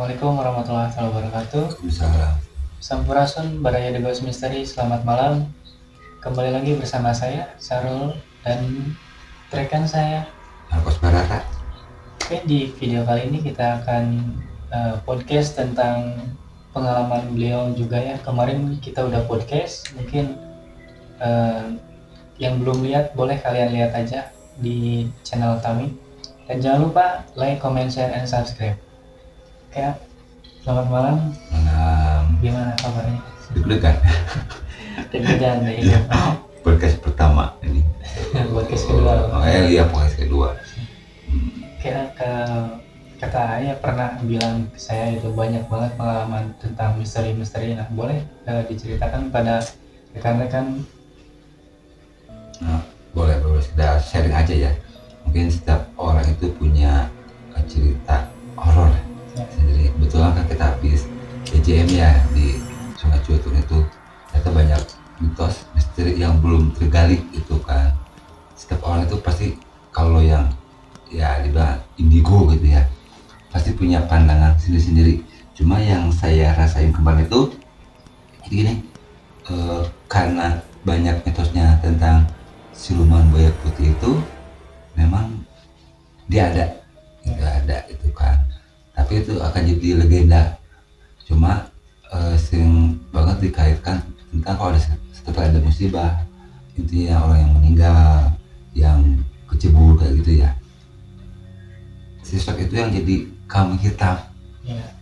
Assalamualaikum warahmatullahi wabarakatuh. Misalnya, Sampurasun, Baraya The Ghost Mystery, selamat malam. Kembali lagi bersama saya, Sarul, dan rekan saya. Marcos Barata. Oke, di video kali ini kita akan podcast tentang pengalaman beliau juga ya. Kemarin kita udah podcast, mungkin yang belum lihat boleh kalian lihat aja di channel kami. Dan jangan lupa like, comment, share, and subscribe. Oke, selamat malam. Malam. Gimana kabarnya? Deg-degan. Deg-degan ya. Podcast pertama ini. Podcast kedua. Iya, podcast kedua. Kayak kata ayah pernah bilang ke saya itu banyak banget pengalaman tentang misteri-misteri. Nah, boleh diceritakan pada rekan-rekan? Nah, boleh kita sharing aja ya. Mungkin setiap orang itu punya cerita horor sendiri. Betul kan kita habis EJM ya di Sungai Ciutung itu, ternyata banyak mitos misteri yang belum tergali itu kan. Setiap orang itu pasti, kalau yang ya dibilang indigo gitu ya, pasti punya pandangan sendiri-sendiri. Cuma yang saya rasain kemarin itu gini, karena banyak mitosnya tentang siluman buaya putih itu, memang dia ada itu kan, tapi itu akan jadi legenda. Cuma sering banget dikaitkan tentang kalau setelah ada musibah, intinya orang yang meninggal, yang kecebur kayak gitu ya, sosok itu yang jadi kambing hitam.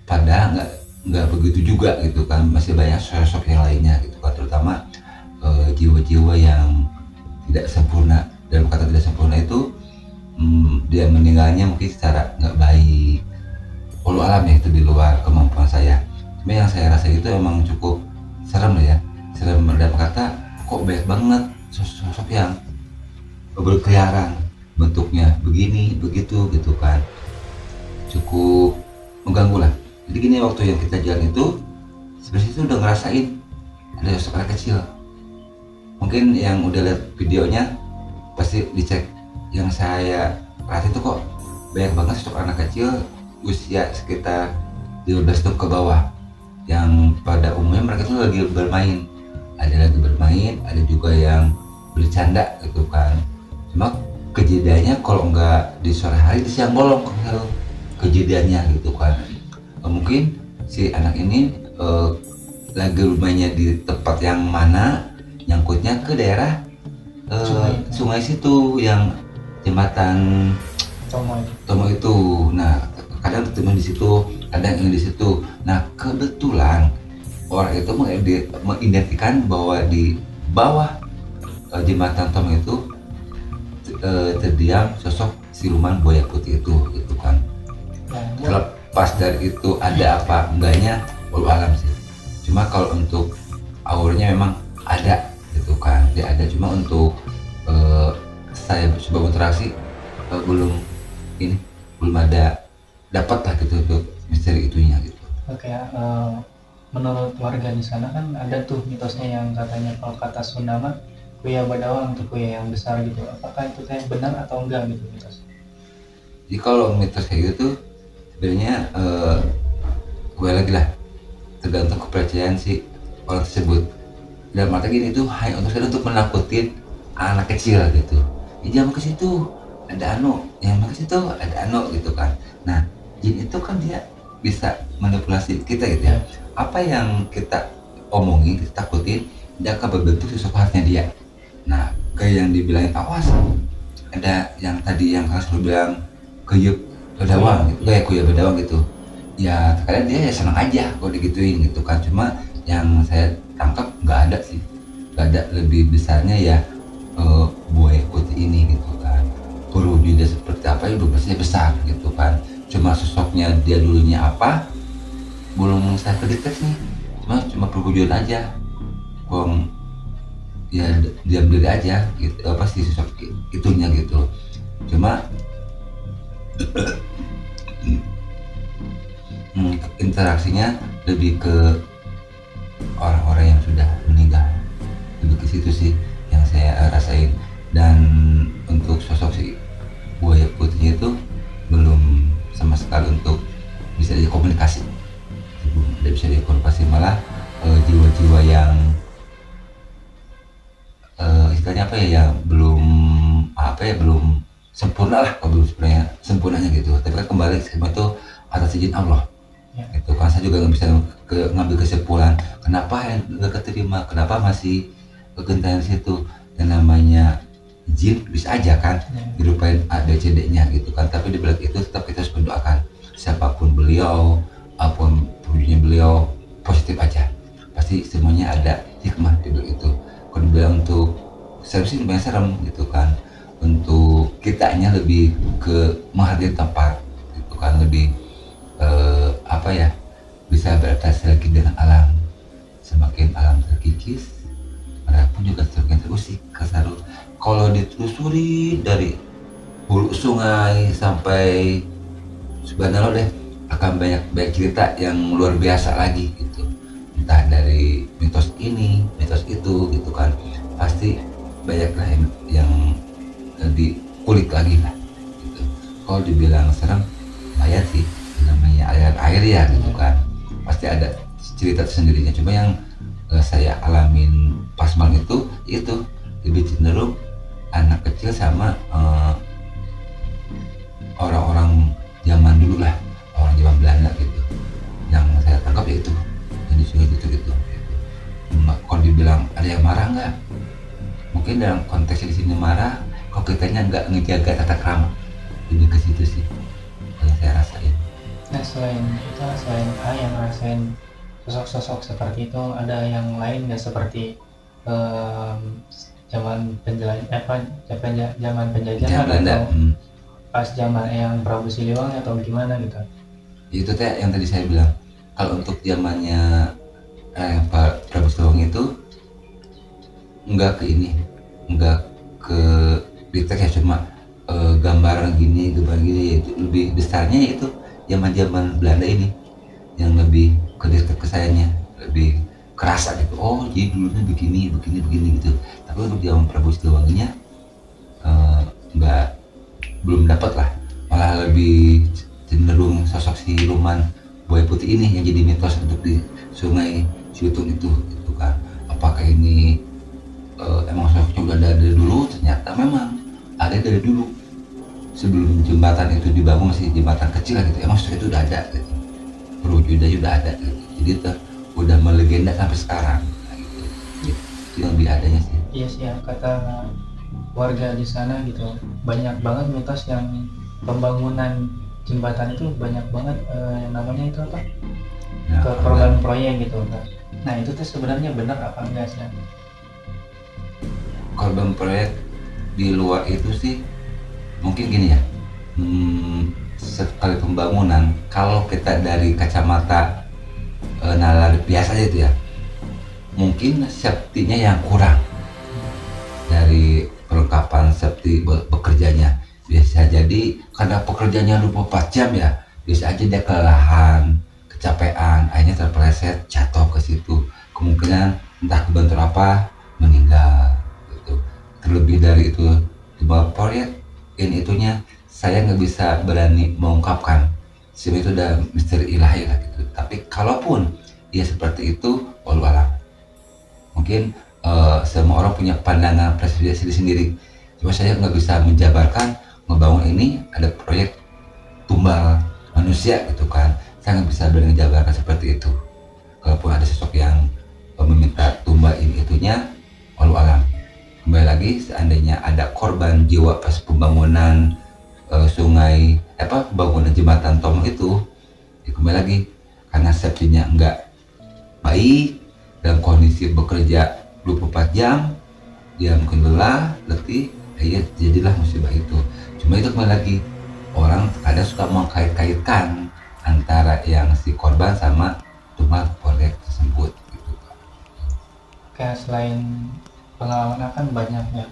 Padahal nggak begitu juga gitu kan, masih banyak sosok yang lainnya gitu kan, terutama jiwa-jiwa yang tidak sempurna. Dalam kata tidak sempurna itu, dia meninggalnya mungkin secara nggak baik, walau alam ya, itu di luar kemampuan saya. Cuma yang saya rasa itu emang cukup serem ya, serem. Dalam kata kok banyak banget sosok yang berkeliaran, bentuknya begini begitu gitu kan, cukup mengganggu lah. Jadi gini, waktu yang kita jalan itu sebenarnya itu udah ngerasain ada sosok anak kecil. Mungkin yang udah lihat videonya pasti dicek. Yang saya perhati itu kok banyak banget sosok anak kecil usia sekitar 15 tahun ke bawah, yang pada umumnya mereka tuh lagi bermain. Ada lagi bermain, ada juga yang bercanda gitu kan. Cuma kejadiannya kalau nggak di sore hari, di siang bolong kejadiannya gitu kan. Mungkin si anak ini lagi bermainnya di tempat yang mana, nyangkutnya ke daerah sungai situ, yang jembatan Tomo itu. Nah, kadang ketemu di situ, kadang yang di situ. Nah, kebetulan orang itu mengidentikan bahwa di bawah jembatan Tomo itu terdiam sosok siluman buaya putih itu gitu kan. Terlepas dari itu ada apa enggaknya, walau alam sih. Cuma kalau untuk auranya memang ada gitu kan, dia ada. Cuma untuk saya coba interaksi, belum ada dapat lah gitu untuk misteri itunya gitu. Oke, menurut warga di sana kan ada tuh mitosnya yang katanya kalau kata Sunda mah kuya badawang tuh kuya yang besar gitu. Apakah itu kayak benar atau enggak gitu mitosnya? Jadi kalau mitos kayak gitu sebenarnya gue lagi lah, tergantung kepercayaan si orang tersebut. Dalam arti gini, itu hanya untuk menakutin anak kecil gitu. Jangan ke situ, ada yang ke situ ada gitu kan. Nah, jin itu kan dia bisa manipulasi kita gitu ya. Apa yang kita omongin, kita takutin, dia akan berbentuk sesuatu dia. Nah, kayak yang dibilangin awas, ada yang tadi yang harus bilang kuyup bedawang gitu, kayak kuyup bedawang gitu. Ya, kadang dia ya senang aja kalau digituin gitu kan. Cuma yang saya tangkap nggak ada sih, nggak ada. Lebih besarnya ya buaya putih ini gitu kan, berwujudnya seperti apa, itu biasanya besar gitu kan. Cuma sosoknya dia dulunya apa belum saya terdeteksi nih, cuma perwujudan aja, kurang ya, diam diri aja gitu, apa sih sosok itunya gitu. Cuma interaksinya lebih ke orang-orang yang sudah meninggal, lebih ke situ sih yang saya rasain. Dan untuk sosok si buaya putihnya itu belum sama sekali untuk bisa dikomunikasi. katanya apa ya, yang belum belum sempurna lah, kalau belum sebenarnya sempurnanya gitu. Tapi kan kembali semua itu atas izin Allah. Ya. Itu kan saya juga nggak bisa ngambil kesimpulan kenapa yang nggak keterima, kenapa masih kegentayangan situ. Yang namanya jin bisa aja kan dirupain A B C D nya gitu kan, tapi di balik itu tetap kita harus mendoakan siapapun beliau, apapun wujudnya beliau, positif aja, pasti semuanya ada hikmah di balik itu. Kalau dibilang untuk serem sih lumayan serem gitu kan, untuk kitanya lebih ke menghargai tempat gitu kan, lebih bisa beradaptasi lagi dengan alam. Semakin alam terkikis, mereka pun juga semakin terusik kasarut. Kalau ditelusuri dari hulu sungai sampai subhanallah deh, akan banyak cerita yang luar biasa lagi gitu, entah dari mitos ini mitos itu gitu kan, pasti banyak lah yang dikulik lagi lah gitu. Kalau dibilang serem, lumayan sih, namanya aliran air ya gitu kan, pasti ada cerita tersendirinya. Cuma yang saya alamin pas malam itu lebih cenderung anak kecil sama orang-orang zaman dulu lah, orang zaman Belanda gitu. Yang saya tangkap ya itu, yang di sungai itu gitu. Kalau dibilang ada yang marah nggak? Mungkin dalam konteksnya di sini marah, kalau kitanya nggak ngejaga tata krama, lebih ke situ sih yang saya rasain. Nah selain kita, selain yang ngerasain sosok-sosok seperti itu, ada yang lain nggak seperti zaman zaman penjajahan atau pas zaman yang Prabu Siliwangi atau gimana gitu? Itu teh yang tadi saya bilang, kalau untuk zamannya Pak Prabu Siliwangi itu nggak ke detail ya, cuma gambaran gini itu lebih besarnya itu zaman Belanda ini yang lebih ke sayanya, lebih kerasa gitu. Oh jadi dulunya begini gitu. Tapi untuk zaman Prabu Siliwanginya belum dapat lah, malah lebih cenderung sosok si Luman buaya putih ini yang jadi mitos untuk di sungai Ciutung itu kan. Apakah ini emang sosoknya udah ada dari dulu? Ternyata memang ada dari dulu, sebelum jembatan itu dibangun, masih jembatan kecil gitu, emang sosok itu udah ada gitu, perwujudannya udah ada gitu. Jadi udah melegenda sampai sekarang gitu. Itu yang lebih adanya sih. Iya sih ya, kata warga di sana gitu, banyak banget mitos yang pembangunan jembatan itu banyak banget yang namanya itu apa, korban proyek gitu kan. Nah itu tuh sebenarnya benar apa enggak sih? Korban proyek di luar itu sih mungkin gini ya, sekali pembangunan, kalau kita dari kacamata nalar biasa aja itu ya, mungkin safety-nya yang kurang dari perlengkapan safety bekerjanya. Bisa jadi karena pekerjaannya 24 jam ya, bisa aja dia kelelahan, kecapean, akhirnya terpeleset jatuh ke situ, kemungkinan entah kebentur apa meninggal gitu. Terlebih dari itu di bawah proyek ini itunya saya nggak bisa berani mengungkapkan, semua itu udah misteri ilahi lah gitu. Tapi kalaupun ya seperti itu, walau alam, mungkin semua orang punya pandangan pribadi sendiri. Cuma saya nggak bisa menjabarkan ngebangun ini ada proyek tumbal manusia gitu kan, saya nggak bisa berani menjabarkan seperti itu. Kalaupun ada sosok yang meminta tumbal ini itunya, walau alam. Kembali lagi, seandainya ada korban jiwa pas pembangunan pembangunan jembatan Tomang itu, ya kembali lagi karena safety-nya nggak baik, dalam kondisi bekerja 24 jam, dia mungkin lelah, letih, ya jadilah musibah itu. Cuma itu kembali lagi, orang kadang suka mengkait-kaitkan antara yang si korban sama tumbal proyek tersebut gitu. Kayak selain pengalaman kan banyak ya,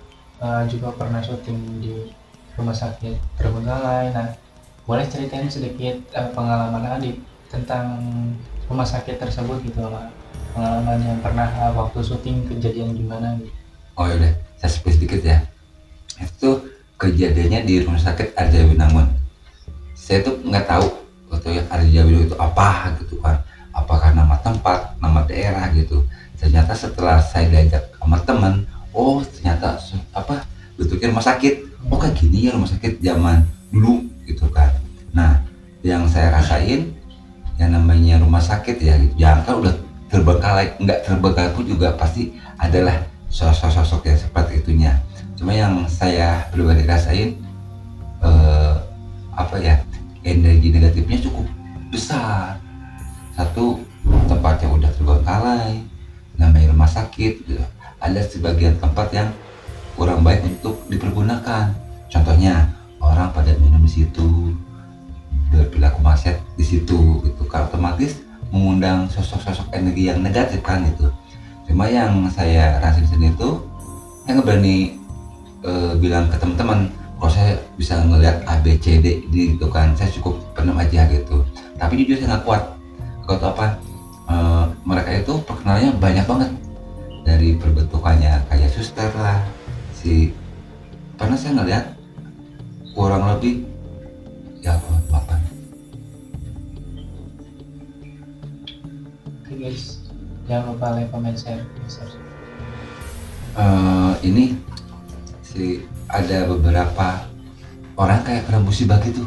juga pernah syuting di rumah sakit Terbengkalai. Nah boleh ceritain sedikit pengalaman Adi tentang rumah sakit tersebut gitu lah, pengalaman yang pernah waktu syuting, kejadian gimana gitu. Oh yaudah, saya sebut sedikit ya. Itu kejadiannya di rumah sakit Arjawinangun. Saya tuh nggak tahu waktu yang Arjawinangun itu apa gitu kan, apakah nama tempat, nama daerah gitu. Ternyata setelah saya diajak sama teman oh ternyata bentuknya rumah sakit. Oh kayak gini ya rumah sakit zaman dulu gitu kan. Nah yang saya rasain yang namanya rumah sakit ya gitu, jangan kan udah terbengkalai, nggak terbengkalai pun juga pasti adalah sosok-sosok yang seperti itunya. Cuma yang saya pribadi rasain eh, apa ya, energi negatifnya cukup besar. Satu, tempatnya udah terbengkalai, namanya rumah sakit gitu. Ada sebagian tempat yang kurang baik untuk dipergunakan. Contohnya orang pada minum di situ, berperilaku maksiat di situ gitu kan, otomatis mengundang sosok-sosok energi yang negatif kan itu. Cuma yang saya rasain sendiri itu saya nggak berani bilang ke teman-teman kalau saya bisa ngelihat A B C D gitu kan, saya cukup penuh aja gitu. Tapi jujur saya nggak kuat. Kau tahu apa, mereka itu perkenalannya banyak banget, dari perbentukannya kayak suster lah, si pernah saya ngeliat kurang lebih ya 8. Oke guys, jangan lupa like, comment, share, subscribe. Ini si ada beberapa orang kayak kena musibah gitu.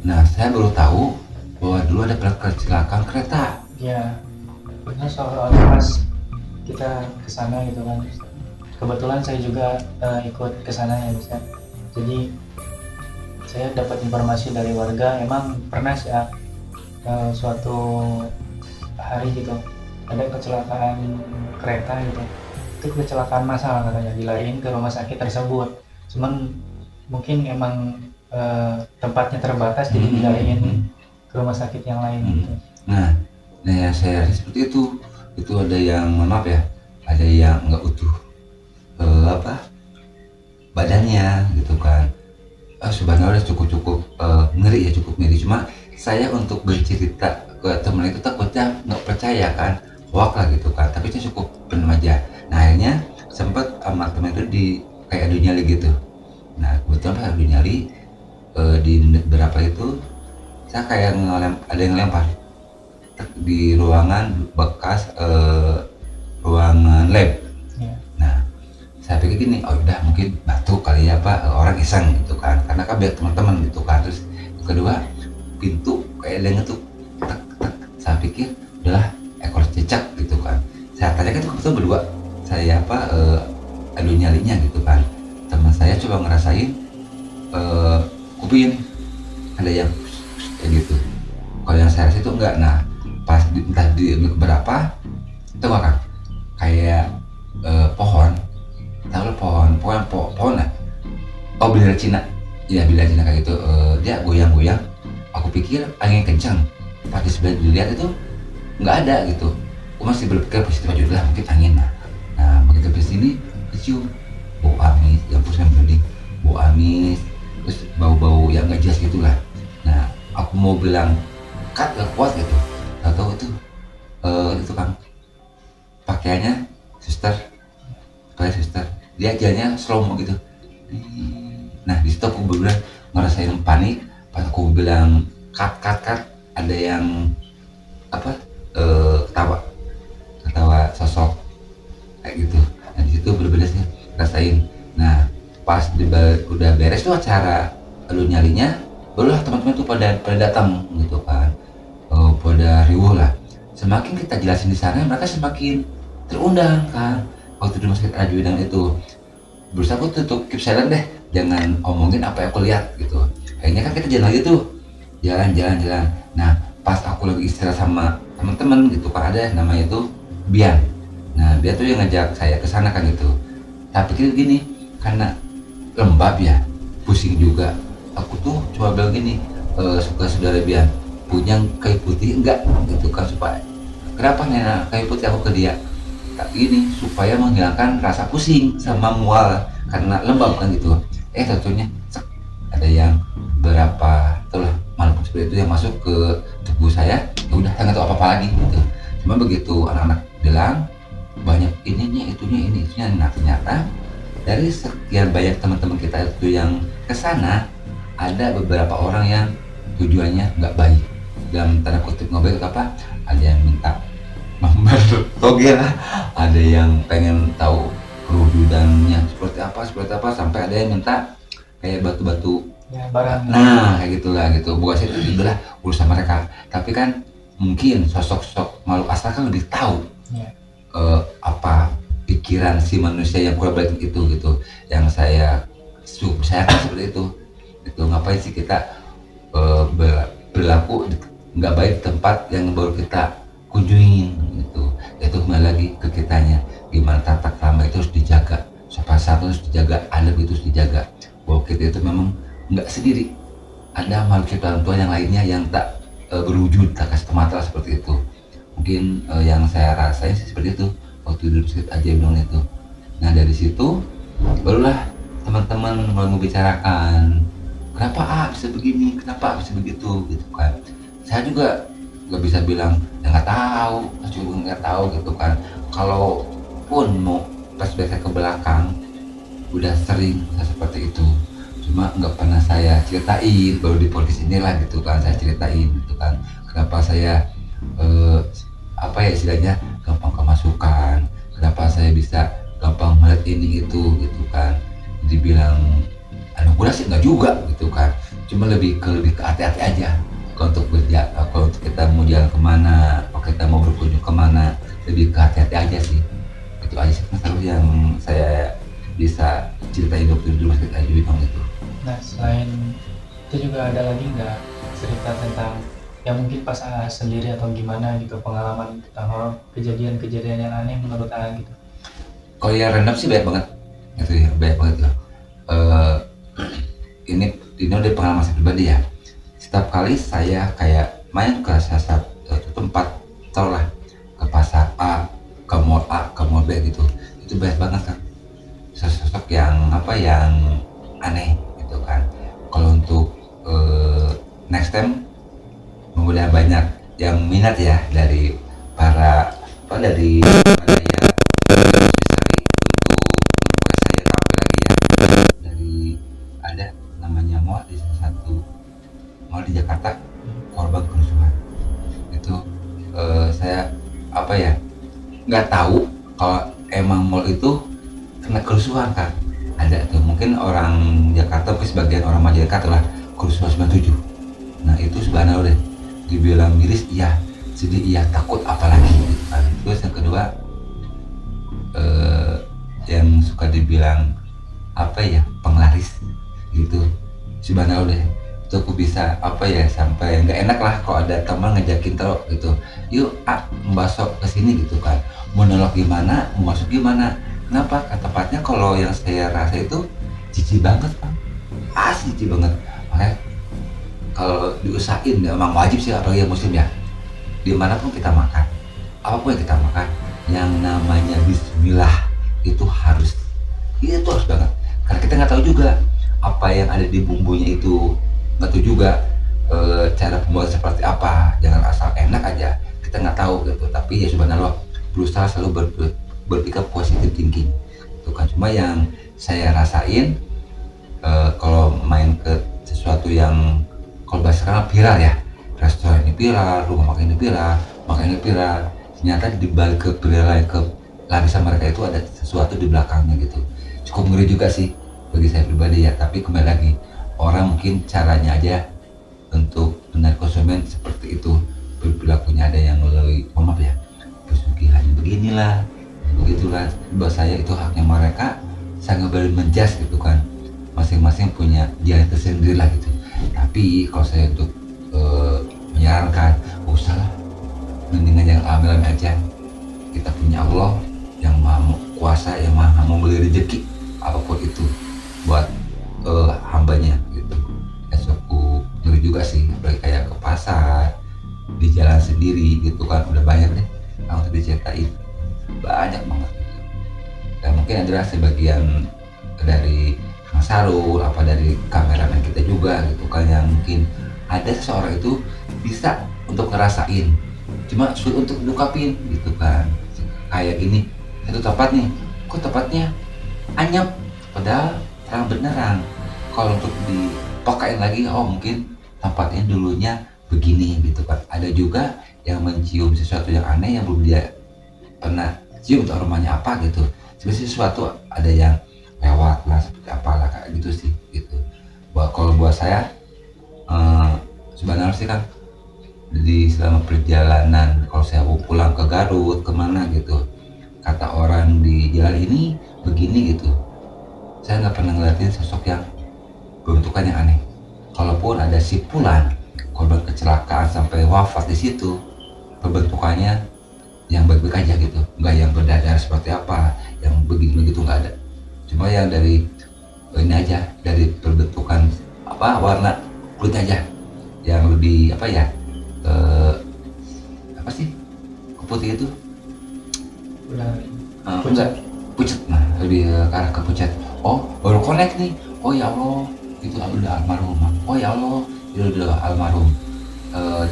Nah saya baru tahu bahwa dulu ada kecelakaan kereta. Ya, pokoknya soal pas kita ke sana gitu kan. Kebetulan saya juga ikut ke sana ya bisa. Jadi saya dapat informasi dari warga, emang pernah sih suatu hari gitu ada kecelakaan kereta gitu. Itu kecelakaan massal katanya, dilariin ke rumah sakit tersebut. Cuman mungkin emang tempatnya terbatas, jadi dilariin ke rumah sakit yang lain gitu. Nah yang saya lihat seperti itu ada yang maaf ya, ada yang nggak utuh badannya gitu kan. Sebenarnya cukup ngeri ya, cukup ngeri. Cuma saya untuk bercerita ke teman itu takutnya nggak percaya kan, hoak lah gitu kan. Tapi saya cukup penuh aja. Nah akhirnya sempat sama teman itu di kayak adu nyali gitu. Nah kebetulan pas adu nyali di menit berapa itu saya kayak ada yang lempar di ruangan bekas ruangan lab. Nah saya pikir gini, oh udah mungkin batu kali ya pak, orang iseng gitu kan, karena kan biar teman-teman gitu kan. Terus yang kedua, pintu kayak ada yang ngetuk tek tek, saya pikir udahlah ekor cicak gitu kan. Saya tanya kan itu kebetulan berdua saya adu nyalinya gitu kan. Teman saya coba ngerasain kuping ada yang kayak gitu. Kalau yang saya rasa itu enggak. Nah pas entah di berapa itu kan kayak pohon, tahu lo pohon lah. Oh biliar Cina, ya biliar Cina kayak gitu. Dia goyang-goyang. Aku pikir angin kencang. Pas di sebelah dilihat itu nggak ada gitu. Aku masih berpikir positif aja, lah mungkin angin. Nah begitu ke sini kecium bau amis, yang saya merinding, bau amis, terus bau-bau yang nggak jelas gitulah. Nah aku mau bilang cut gak kuat gitu, tahu itu itu kan pakaiannya suster, pakai suster, dia jalannya slow mo gitu. Nah di situ aku bener-bener ngerasain panik. Pas aku bilang cut, ada yang ketawa sosok kayak gitu. Nah di situ bener-bener sih rasain. Nah pas udah beres tuh acara lu nyalinya, barulah teman-teman tuh pada datang gitu kan, pada riuh lah. Semakin kita jelasin di sana, mereka semakin terundang kan. Waktu di rumah sakit Ajudan itu berusaha aku tutup, keep silent deh, jangan omongin apa yang aku lihat gitu. Akhirnya kan kita jalan lagi tuh, jalan. Nah pas aku lagi istirahat sama teman-teman gitu kan, ada namanya itu Bian. Nah dia tuh yang ngajak saya ke sana kan gitu. Tapi pikir gini, karena lembab ya, pusing juga. Aku tuh coba bilang gini, suka saudara Bian punya kayu putih enggak gitu kan, supaya kenapa nenek kayu putih aku ke dia ini supaya menghilangkan rasa pusing sama mual karena lembab kan gitu. Tentunya ada yang berapa itulah makhluk seperti itu yang masuk ke tubuh saya. Ya udah saya nggak tahu apa-apa lagi gitu. Cuma begitu anak-anak bilang banyak itunya. Nah ternyata dari sekian banyak teman-teman kita itu yang kesana, ada beberapa orang yang tujuannya nggak baik, dalam tanda kutip nggak baik. Apa, ada yang minta nomor toge lah, ada yang pengen tahu perwujudannya seperti apa sampai ada yang minta kayak batu-batu. Ya, barang. Nah kayak gitulah gitu. Bukan saya itu adalah urusan mereka. Tapi kan mungkin sosok-sosok makhluk astral kan lebih tahu Ya. apa pikiran si manusia yang kurang baik itu gitu. Yang saya kan seperti itu. Itu ngapain sih kita berlaku nggak baik di tempat yang baru kita kunjungin gitu. Itu kembali lagi ke kitanya, gimana tata krama itu harus dijaga, sopan santun harus dijaga, adab itu harus dijaga, bahwa kita itu memang nggak sendiri, ada makhluk ciptaan Tuhan yang lainnya yang tak berwujud, tak kasat mata seperti itu. Mungkin yang saya rasain sih seperti itu waktu di Rumah aja bilang itu. Nah dari situ barulah teman-teman mulai membicarakan kenapa bisa begini, kenapa bisa begitu gitu kan. Saya juga nggak bisa bilang ya nggak tahu, saya juga nggak tahu gitu kan. Kalau pun mau flashback ke belakang udah sering seperti itu, cuma nggak pernah saya ceritain, baru di podcast inilah gitu kan saya ceritain gitu kan kenapa saya apa ya istilahnya gampang kemasukan, kenapa saya bisa gampang melihat ini itu gitu kan. Dibilang anugerah sih nggak juga gitu kan, cuma lebih ke hati-hati aja kalau untuk kalau untuk kita mau jalan kemana, kalau kita mau berkunjung kemana, lebih ke hati-hati aja sih. Itu aja sih masalah yang saya bisa ceritain dokter dulu cerita Bintang itu. Nah, selain itu juga ada lagi nggak cerita tentang yang mungkin pas sendiri atau gimana gitu, pengalaman tentang horor, kejadian-kejadian yang aneh menurut gitu? Kalau yang random sih banyak banget gitu ya, banyak banget loh. Ini udah pengalaman saya pribadi ya. Setiap kali saya kayak main ke satu tempat, tau lah, ke pasar A, ke mall A, ke mall B gitu, itu banyak banget kan sosok yang yang aneh gitu kan. Kalau untuk next time mudah banyak yang minat ya dari para dari ya untuk saya tampil lagi ya dari ada namanya mall di satu mall di Jakarta, korban kerusuhan itu. Saya nggak tahu kalau emang mall itu kena kerusuhan kan. Ada tuh mungkin orang Jakarta, mungkin sebagian orang Jakarta lah, kerusuhan 97. Nah itu sebenarnya udah dibilang miris iya, sedih iya, takut apalagi gitu kan. Terus yang kedua yang suka dibilang penglaris gitu, sebenarnya udah itu aku bisa sampai nggak enak lah kalau ada teman ngajakin tau gitu, yuk membasok kesini gitu kan, mau nolak gimana, mau masuk gimana. Kenapa? Tepatnya kalau yang saya rasa itu jijik banget kan, asli jijik banget. Makanya kalau diusahain memang wajib sih, apalagi yang muslim ya, dimanapun kita makan, apapun yang kita makan, yang namanya bismillah itu harus banget, karena kita nggak tahu juga apa yang ada di bumbunya itu, nggak tahu juga cara pembuatan seperti apa. Jangan asal enak aja, kita nggak tahu gitu. Tapi ya subhanallah, berusaha selalu berpikir positif thinking itu kan. Cuma yang saya rasain kalau main ke sesuatu yang kalau bahasa sekarang viral ya, restoran ini viral, rumah makan ini viral, makan ini viral, ternyata di balik ke lapisan mereka itu ada sesuatu di belakangnya gitu. Cukup ngeri juga sih bagi saya pribadi ya. Tapi kembali lagi, orang mungkin caranya aja untuk menarik konsumen seperti itu, perilakunya ada yang melalui maaf ya, pesugihannya beginilah, begitulah. Buat saya itu haknya mereka, saya nggak boleh menjudge gitu kan, masing-masing punya jalan tersendiri lah gitu. Tapi kalau saya untuk menyarankan, usah lah, mendingan yang ambil aja. Kita punya Allah yang maha kuasa, yang maha memberi rezeki apapun itu buat hambanya gitu. Cukup ngeri juga sih, apalagi kayak ke pasar, di jalan sendiri gitu kan, udah banyak deh yang untuk diceritain, banyak banget gitu. Dan mungkin adalah sebagian dari Kang Sarul, dari kameramen kita juga gitu kan, yang mungkin ada seseorang itu bisa untuk ngerasain, cuma sulit untuk diungkapin gitu kan. Kayak ini, itu tempat nih, kok tempatnya anyap, padahal terang benerang. Kalau untuk dipakain lagi, mungkin tempatnya dulunya begini gitu kan. Ada juga yang mencium sesuatu yang aneh yang belum dia pernah cium, aromanya apa gitu. seperti sesuatu ada yang lewat lah seperti apalah kayak gitu sih gitu. Kalau buat saya sebenarnya sih kan di selama perjalanan kalau saya mau pulang ke Garut kemana gitu, kata orang di jalan ini begini gitu, saya nggak pernah ngeliatin sosok yang bentukannya aneh. Kalaupun ada sipulan korban kecelakaan sampai wafat di situ, perbentukannya yang baik-baik aja gitu, nggak yang berdarah seperti apa, yang begitu-begitu nggak ada. Cuma yang dari ini aja, dari perbentukan warna kulit aja yang lebih apa sih putih itu enggak pucat, nah lebih ke arah ke pucat. Oh baru connect nih, oh ya Allah itu udah almarhum, oh ya Allah itu udah almarhum.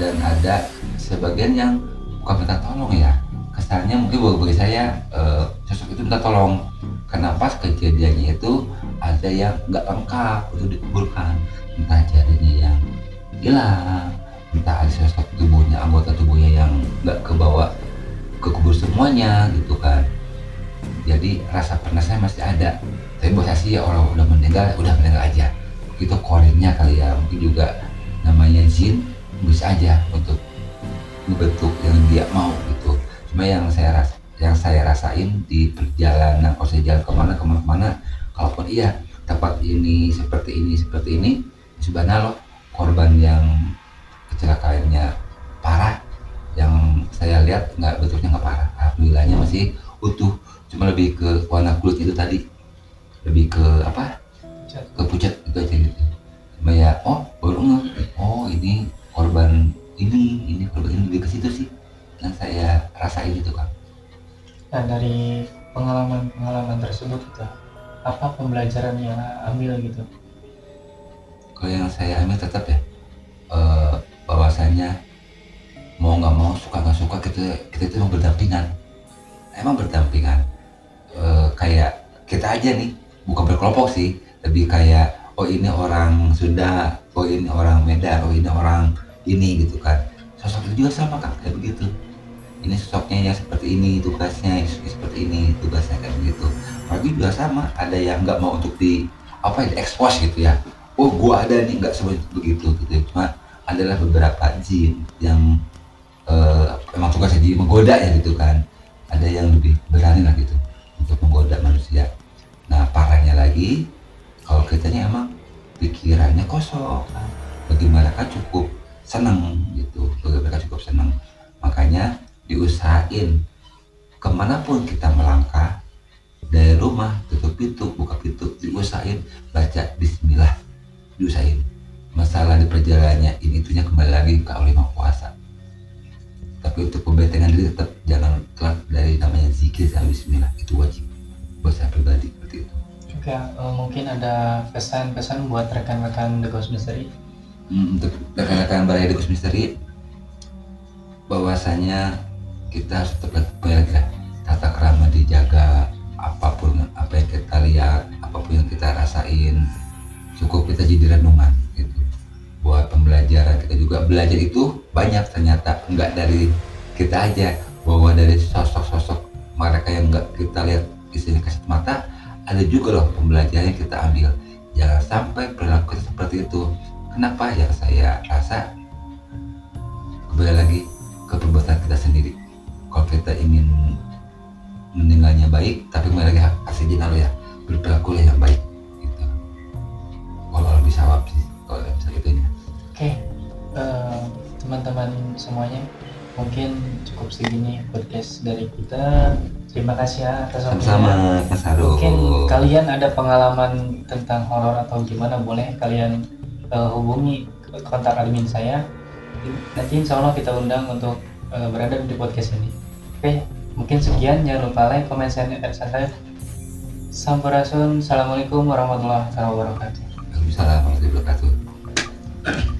Dan ada sebagian yang bukan minta tolong ya, kesannya mungkin bagi saya sosok itu minta tolong karena pas kejadiannya itu ada yang nggak lengkap untuk dikuburkan, entah jarinya yang hilang, entah ada sosok tubuhnya, anggota tubuhnya yang nggak kebawa ke kubur semuanya gitu kan. Jadi rasa penasnya masih ada, tapi buat saya sih ya orang udah meninggal aja itu korinnya kali ya, mungkin juga namanya jin bisa aja untuk ngebentuk yang dia mau gitu. Cuma yang saya rasain di perjalanan, kalau saya jalan kemana, kalaupun iya tempat ini seperti ini sebenarnya loh korban yang kecelakaannya parah, yang saya lihat bentuknya nggak parah, alhamdulillahnya masih utuh, cuma lebih ke warna kulit itu tadi, lebih ke ke pucat itu aja gitu. Cuma ya baru ini korban ini lebih ke situ sih yang saya rasain gitu kan. Nah, dari pengalaman tersebut itu apa pembelajaran yang ambil gitu? Kalau yang saya ambil tetap ya bahwasanya mau nggak mau, suka nggak suka, kita itu emang berdampingan. Kayak kita aja nih, bukan berkelompok sih, lebih kayak ini orang Sunda, ini orang Medan, ini orang ini gitu kan. Sosok itu juga sama kan kayak begitu. Ini sosoknya yang seperti ini, tugasnya seperti ini, tugasnya kayak begitu. Tapi juga sama, ada yang nggak mau untuk di expose gitu ya. Oh gua ada nih, nggak seperti begitu gitu. Cuma adalah beberapa jin yang emang tugasnya jadi menggoda ya gitu kan. Ada yang lebih berani lah gitu untuk menggoda manusia. Nah parahnya lagi kalau kitanya emang pikirannya kosong, bagi mereka cukup senang gitu, makanya diusahain kemanapun kita melangkah, dari rumah tutup pintu, buka pintu, diusahain baca bismillah, diusahain. Masalah di perjalanannya itunya kembali lagi ke Allah Maha Kuasa. Tapi untuk pembentengan diri tetap jangan telat dari namanya zikir sama bismillah, itu wajib buat saya pribadi seperti itu. Oke, mungkin ada pesan-pesan buat rekan-rekan The Ghost Mystery. Untuk rekan-rekan Balai The Ghost Mystery, bahwasanya kita harus tetap tata krama dijaga, apapun apa yang kita lihat, apapun yang kita rasain, cukup kita jadi renungan gitu. Buat pembelajaran, kita juga belajar itu banyak ternyata, enggak dari kita aja, bahwa dari sosok-sosok mereka yang enggak kita lihat di sini kasat mata, ada juga loh pembelajaran yang kita ambil. Jangan sampai perilaku seperti itu. Kenapa? Yang saya rasa kembali lagi ke perbuatan kita sendiri. Kalau kita ingin meninggalnya baik, tapi kembali lagi kasih izin Allah ya, berperilakulah yang baik gitu. Kalau lebih sawab sih kalau bisa gitunya. Oke, teman-teman semuanya, mungkin cukup segini podcast dari kita. Terima kasih ya atas waktunya. Sama-sama, Mas Haru. Mungkin kalian ada pengalaman tentang horor atau gimana, boleh kalian hubungi kontak admin saya. Nanti insya Allah kita undang untuk berada di podcast ini. Oke, mungkin sekian. Jangan lupa like, comment, share, dan subscribe. Sampurasun. Assalamualaikum warahmatullahi wabarakatuh. Waalaikumsalam warahmatullahi wabarakatuh.